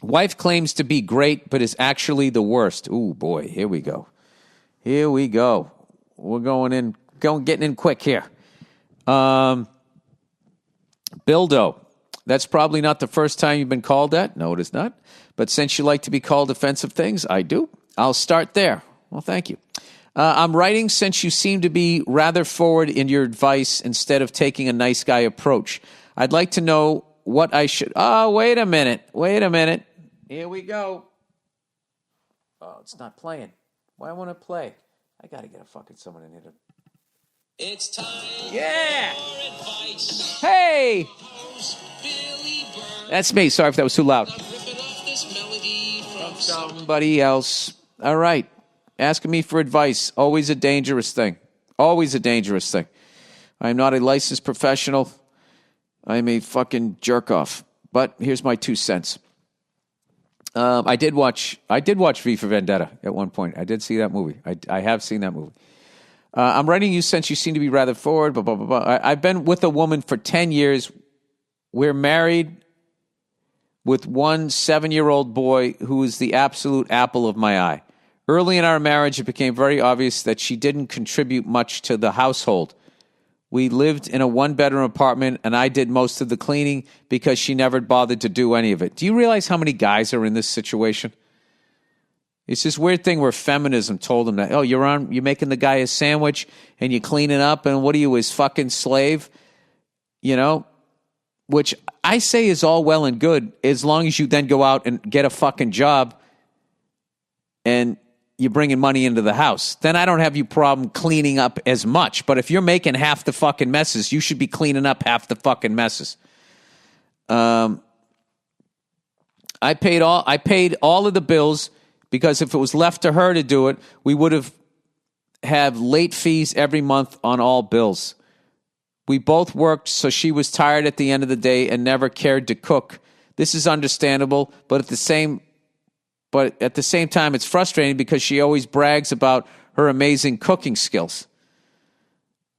Wife claims to be great, but is actually the worst. Ooh, boy, here we go. We're getting in quick here. Bildo. That's probably not the first time you've been called that. No, it is not. But since you like to be called offensive things, I do. I'll start there. Well, thank you. I'm writing since you seem to be rather forward in your advice instead of taking a nice guy approach. I'd like to know what I should... Oh, wait a minute. Here we go. Oh, it's not playing. Why won't it play? I got to get someone in here to... It's time for advice. Hey! That's me. Sorry if that was too loud. From somebody else. All right. Asking me for advice. Always a dangerous thing. I'm not a licensed professional. I'm a fucking jerk-off. But here's my 2 cents. I did watch V for Vendetta at one point. I did see that movie. I have seen that movie. I'm writing you since you seem to be rather forward, blah, blah, blah, blah. I've been with a woman for 10 years. We're married with one 7-year-old boy who is the absolute apple of my eye. Early in our marriage, it became very obvious that she didn't contribute much to the household. We lived in a 1-bedroom apartment, and I did most of the cleaning because she never bothered to do any of it. Do you realize how many guys are in this situation? It's this weird thing where feminism told them that, you're making the guy a sandwich, and you're cleaning up, and what are you, his fucking slave? You know? Which I say is all well and good, as long as you then go out and get a fucking job, and you're bringing money into the house. Then I don't have you problem cleaning up as much. But if you're making half the fucking messes, you should be cleaning up half the fucking messes. I paid all of the bills because if it was left to her to do it, we would have late fees every month on all bills. We both worked, so she was tired at the end of the day and never cared to cook. This is understandable, but at the same time, it's frustrating because she always brags about her amazing cooking skills.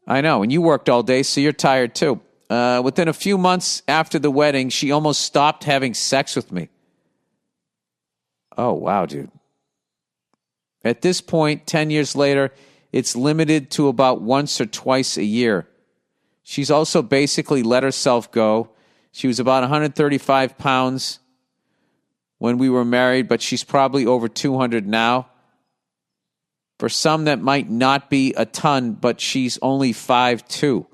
I know, and you worked all day, so you're tired too. Within a few months after the wedding, she almost stopped having sex with me. Oh, wow, dude. At this point, 10 years later, it's limited to about once or twice a year. She's also basically let herself go. She was about 135 pounds when we were married, but she's probably over 200 now. For some, that might not be a ton, but she's only 5'2".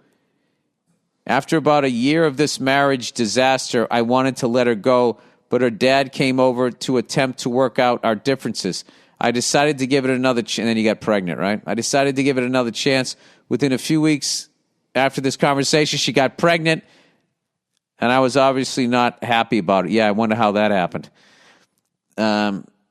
After about a year of this marriage disaster, I wanted to let her go, but her dad came over to attempt to work out our differences. I decided to give it another chance, and then you got pregnant, right? I decided to give it another chance. Within a few weeks after this conversation, she got pregnant, and I was obviously not happy about it. Yeah, I wonder how that happened.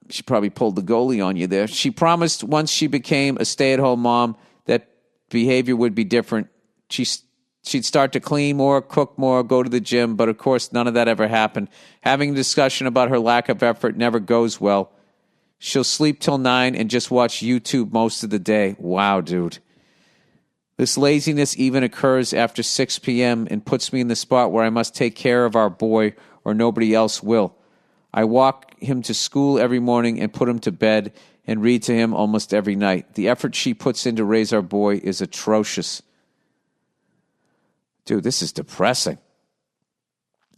She probably pulled the goalie on you there. She promised once she became a stay-at-home mom that behavior would be different. She'd start to clean more, cook more, go to the gym, but of course none of that ever happened. Having a discussion about her lack of effort never goes well. She'll sleep till 9 and just watch YouTube most of the day. Wow, dude. This laziness even occurs after 6 p.m. and puts me in the spot where I must take care of our boy or nobody else will. I walk him to school every morning and put him to bed and read to him almost every night. The effort she puts in to raise our boy is atrocious. Dude, this is depressing.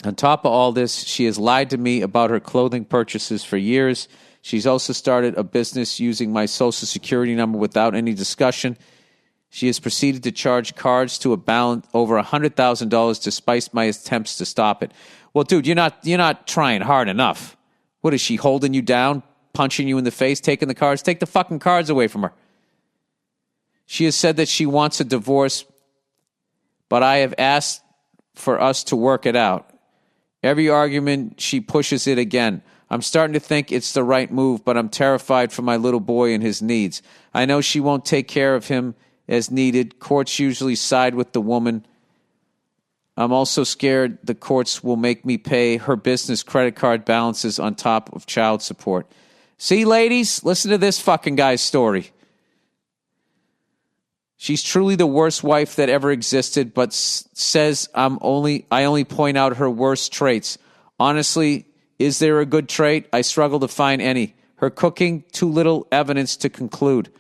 On top of all this, she has lied to me about her clothing purchases for years. She's also started a business using my Social Security number without any discussion. She has proceeded to charge cards to a balance over $100,000 despite my attempts to stop it. Well, dude, you're not trying hard enough. What is she, holding you down, punching you in the face, taking the cards? Take the fucking cards away from her. She has said that she wants a divorce, but I have asked for us to work it out. Every argument, she pushes it again. I'm starting to think it's the right move, but I'm terrified for my little boy and his needs. I know she won't take care of him as needed. Courts usually side with the woman. I'm also scared the courts will make me pay her business credit card balances on top of child support. See, ladies, listen to this fucking guy's story. She's truly the worst wife that ever existed, but says I only point out her worst traits. Honestly, Is there a good trait? I struggle to find any. Her cooking, too little evidence to conclude.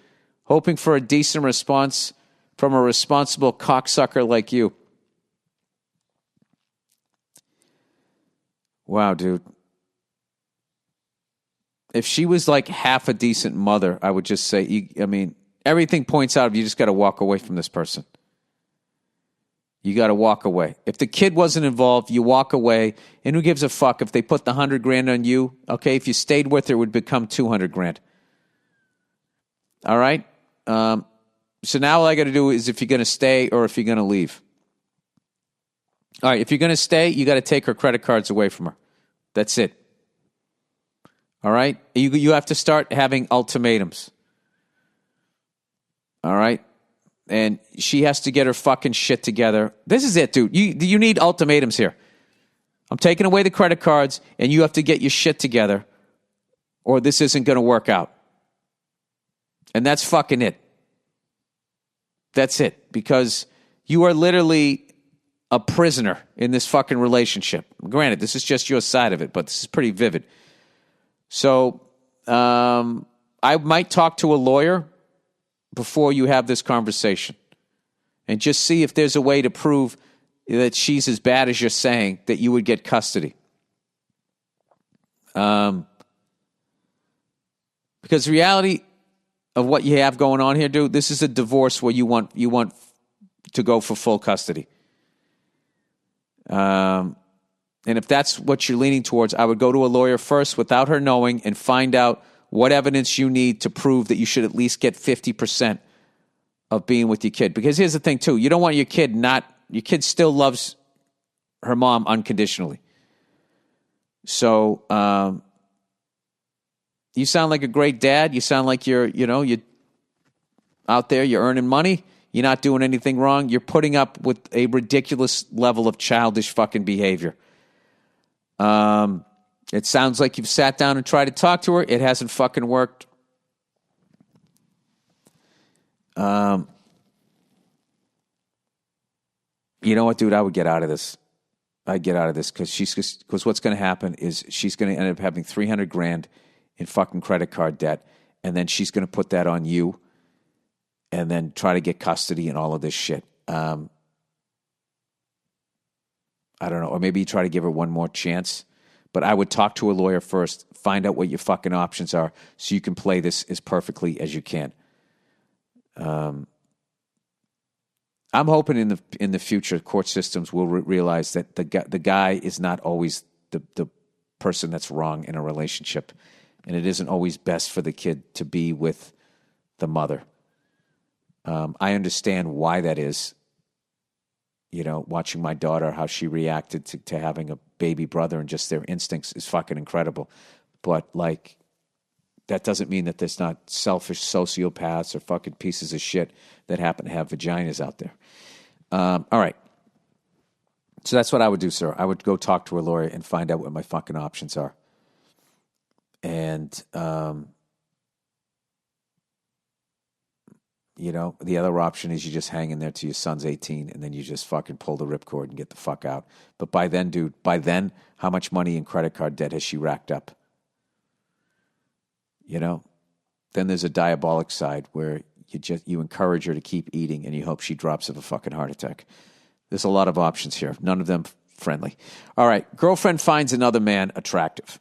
Hoping for a decent response from a responsible cocksucker like you. Wow, dude. If she was like half a decent mother, I would just say, everything points out you just got to walk away from this person. You got to walk away. If the kid wasn't involved, you walk away. And who gives a fuck if they put the $100,000 on you? Okay, if you stayed with her, it would become $200,000. All right. So now all I got to do is if you're going to stay or if you're going to leave. All right. If you're going to stay, you got to take her credit cards away from her. That's it. All right. You have to start having ultimatums. All right. And she has to get her fucking shit together. This is it, dude. You need ultimatums here. I'm taking away the credit cards, and you have to get your shit together, or this isn't going to work out. And that's fucking it. That's it. Because you are literally a prisoner in this fucking relationship. Granted, this is just your side of it, but this is pretty vivid. So I might talk to a lawyer before you have this conversation and just see if there's a way to prove that she's as bad as you're saying, that you would get custody. Because the reality of what you have going on here, dude, this is a divorce where you want to go for full custody. And if that's what you're leaning towards, I would go to a lawyer first without her knowing and find out what evidence you need to prove that you should at least get 50% of being with your kid. Because here's the thing, too. You don't want your kid still loves her mom unconditionally. So you sound like a great dad. You sound like you're out there, you're earning money. You're not doing anything wrong. You're putting up with a ridiculous level of childish fucking behavior. It sounds like you've sat down and tried to talk to her. It hasn't fucking worked. You know what, dude? I would get out of this. I'd get out of this because what's going to happen is she's going to end up having $300,000 in fucking credit card debt, and then she's going to put that on you, and then try to get custody and all of this shit. I don't know, or maybe you try to give her one more chance. But I would talk to a lawyer first, find out what your fucking options are, so you can play this as perfectly as you can. I'm hoping in the future, court systems will realize that the guy is not always the person that's wrong in a relationship, and it isn't always best for the kid to be with the mother. I understand why that is. You know, watching my daughter, how she reacted to having a baby brother and just their instincts is fucking incredible. But, like, that doesn't mean that there's not selfish sociopaths or fucking pieces of shit that happen to have vaginas out there. All right. So that's what I would do, sir. I would go talk to a lawyer and find out what my fucking options are. And, the other option is you just hang in there till your son's 18 and then you just fucking pull the ripcord and get the fuck out. But by then, dude, how much money in credit card debt has she racked up? Then there's a diabolic side where you encourage her to keep eating and you hope she drops of a fucking heart attack. There's a lot of options here. None of them friendly. All right. Girlfriend finds other men attractive.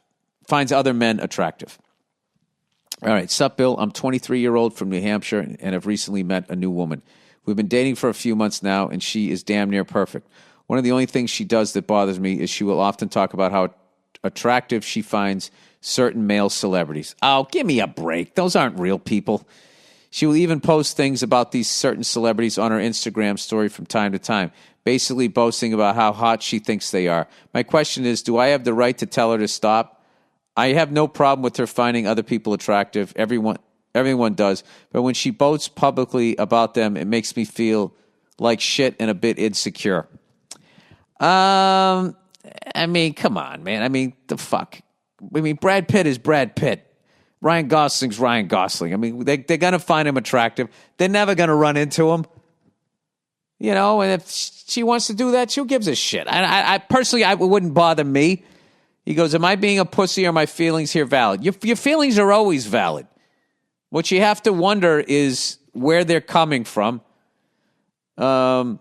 All right, sup, Bill? I'm 23-year-old from New Hampshire and have recently met a new woman. We've been dating for a few months now, and she is damn near perfect. One of the only things she does that bothers me is she will often talk about how attractive she finds certain male celebrities. Oh, give me a break. Those aren't real people. She will even post things about these certain celebrities on her Instagram story from time to time, basically boasting about how hot she thinks they are. My question is, do I have the right to tell her to stop? I have no problem with her finding other people attractive. Everyone does. But when she boasts publicly about them, it makes me feel like shit and a bit insecure. Come on, man. The fuck. Brad Pitt is Brad Pitt. Ryan Gosling's Ryan Gosling. They're going to find him attractive. They're never going to run into him. And if she wants to do that, who gives a shit? I personally, it wouldn't bother me. He goes, am I being a pussy or are my feelings here valid? Your feelings are always valid. What you have to wonder is where they're coming from. Anyways,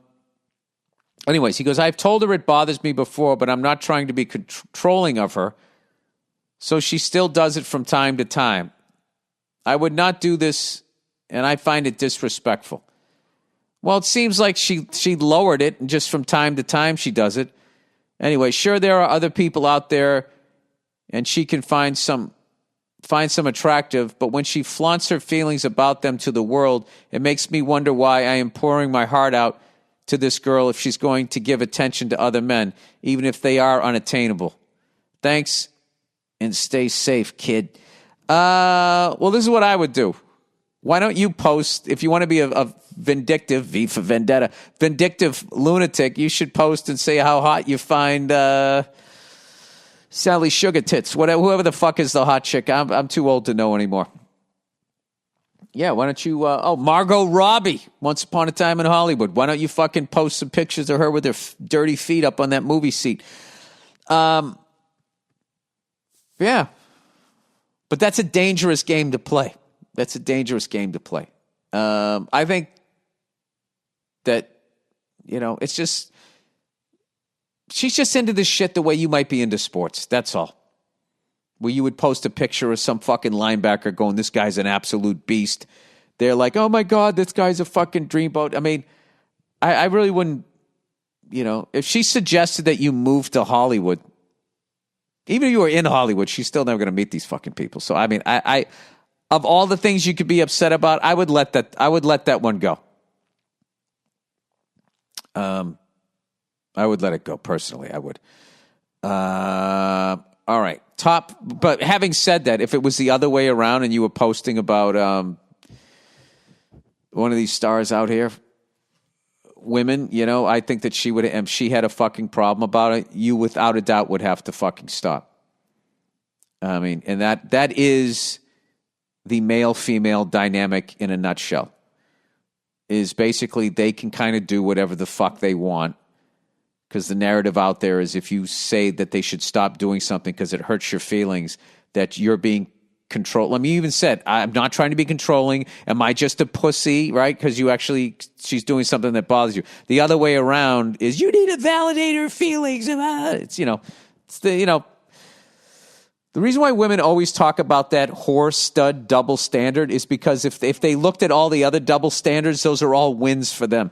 he goes, I've told her it bothers me before, but I'm not trying to be controlling of her. So she still does it from time to time. I would not do this, and I find it disrespectful. Well, it seems like she lowered it, and just from time to time she does it. Anyway, sure, there are other people out there, and she can find some attractive, but when she flaunts her feelings about them to the world, it makes me wonder why I am pouring my heart out to this girl if she's going to give attention to other men, even if they are unattainable. Thanks, and stay safe, kid. Well, this is what I would do. Why don't you post, if you want to be a vindictive, V for vendetta, vindictive lunatic, you should post and say how hot you find Sally Sugar Tits, whoever the fuck is the hot chick. I'm too old to know anymore. Yeah, why don't you, Margot Robbie, Once Upon a Time in Hollywood. Why don't you fucking post some pictures of her with her dirty feet up on that movie seat? Yeah. But that's a dangerous game to play. I think that, it's just, she's just into this shit the way you might be into sports. That's all. Where you would post a picture of some fucking linebacker going, this guy's an absolute beast. They're like, oh my God, this guy's a fucking dreamboat. I mean, I really wouldn't, if she suggested that you move to Hollywood, even if you were in Hollywood, she's still never going to meet these fucking people. So, I mean, I of all the things you could be upset about, I would let that one go. I would let it go personally. I would. All right. But having said that, if it was the other way around and you were posting about one of these stars out here, women, I think that she would, if she had a fucking problem about it, you without a doubt would have to fucking stop. I mean, and that is the male-female dynamic in a nutshell. Is basically they can kind of do whatever the fuck they want. Because the narrative out there is if you say that they should stop doing something because it hurts your feelings, that you're being controlled. I mean, you even said, I'm not trying to be controlling. Am I just a pussy, right? Because she's doing something that bothers you. The other way around is you need to validate her feelings. It's, the reason why women always talk about that whore stud double standard is because if they looked at all the other double standards, those are all wins for them.